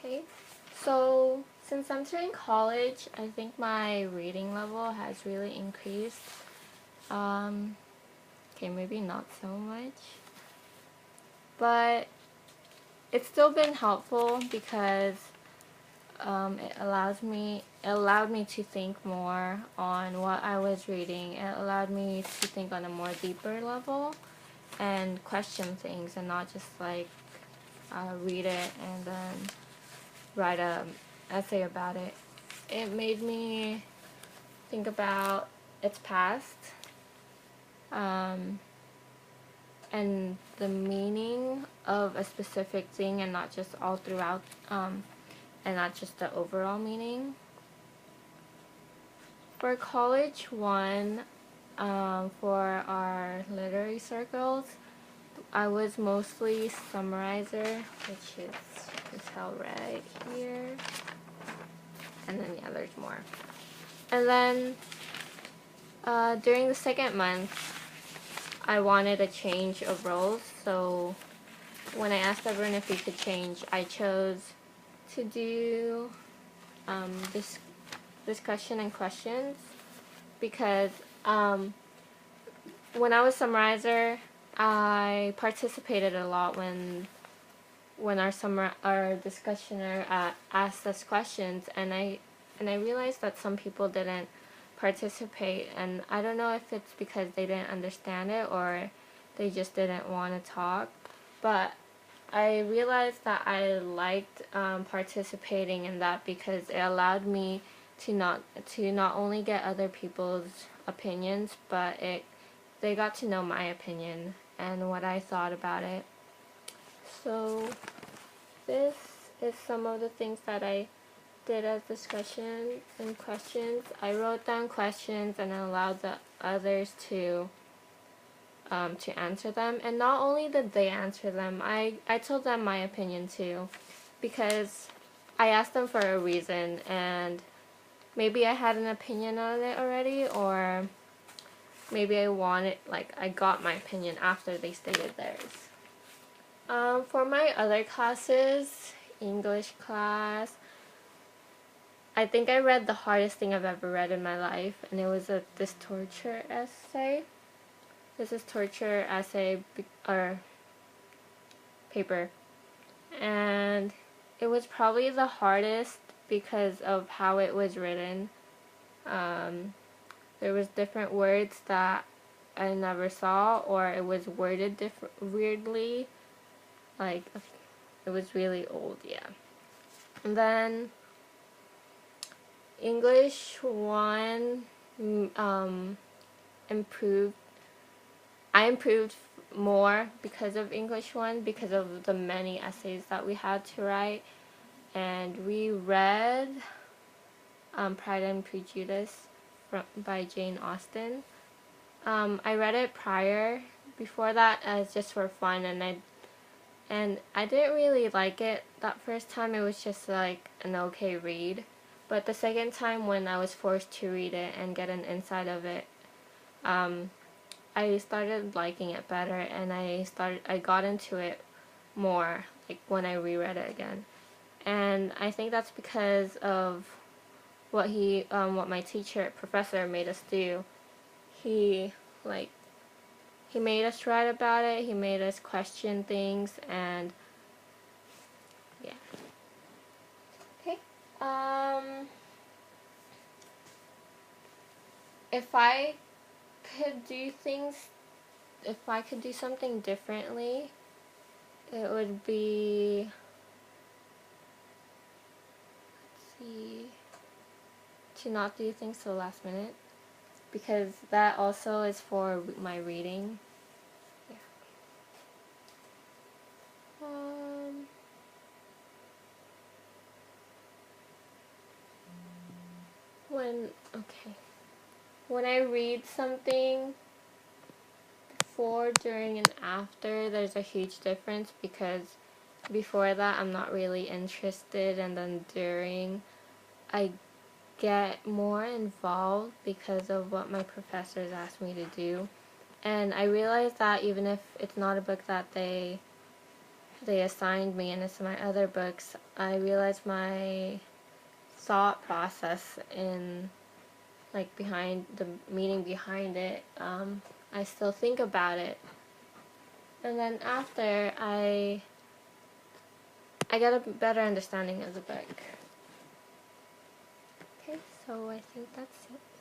Okay, so since I'm entering college, I think my reading level has really increased. Okay, maybe not so much, but it's still been helpful because it allowed me to think more on what I was reading. It allowed me to think on a more deeper level and question things and not just like read it and then write a essay about it. It made me think about its past and the meaning of a specific thing and not just all throughout and not just the overall meaning. For college one, for our literary circles, I was mostly summarizer, which is held right here. And then yeah, there's more. And then during the second month, I wanted a change of roles, so when I asked everyone if we could change, I chose to do this discussion and questions because when I was summarizer, I participated a lot when our discussioner asked us questions, and I realized that some people didn't participate, and I don't know if it's because they didn't understand it or they just didn't want to talk, but I realized that I liked participating in that because it allowed me to not only get other people's opinions, but they got to know my opinion and what I thought about it. So this is some of the things that I did as discussion and questions. I wrote down questions and allowed the others to answer them. And not only did they answer them, I told them my opinion too, because I asked them for a reason, and maybe I had an opinion on it already, or maybe I got my opinion after they stated theirs. For my other classes, English class, I think I read the hardest thing I've ever read in my life, and it was this torture essay. This is torture essay or paper, and it was probably the hardest because of how it was written. There was different words that I never saw, or it was worded weirdly. Like, it was really old, yeah. And then English 1 improved. I improved more because of English 1, because of the many essays that we had to write. And we read Pride and Prejudice by Jane Austen. I read it before that, as just for fun, and I didn't really like it that first time. It was just like an okay read. But the second time, when I was forced to read it and get an insight of it, I started liking it better, and I got into it more, like when I reread it again. And I think that's because of what my professor made us do. He made us write about it. He made us question things, and yeah. Okay. If I could do things, if I could do something differently, it would be, to not do things till the last minute, because that also is for my reading. Yeah. When I read something, before, during, and after, there's a huge difference, because before that I'm not really interested, and then during I get more involved because of what my professors asked me to do. And I realized that even if it's not a book that they they assigned me in some of my other books, I realized my thought process in like behind the meaning behind it. I still think about it, and then after I get a better understanding of the book. Okay, so I think that's it.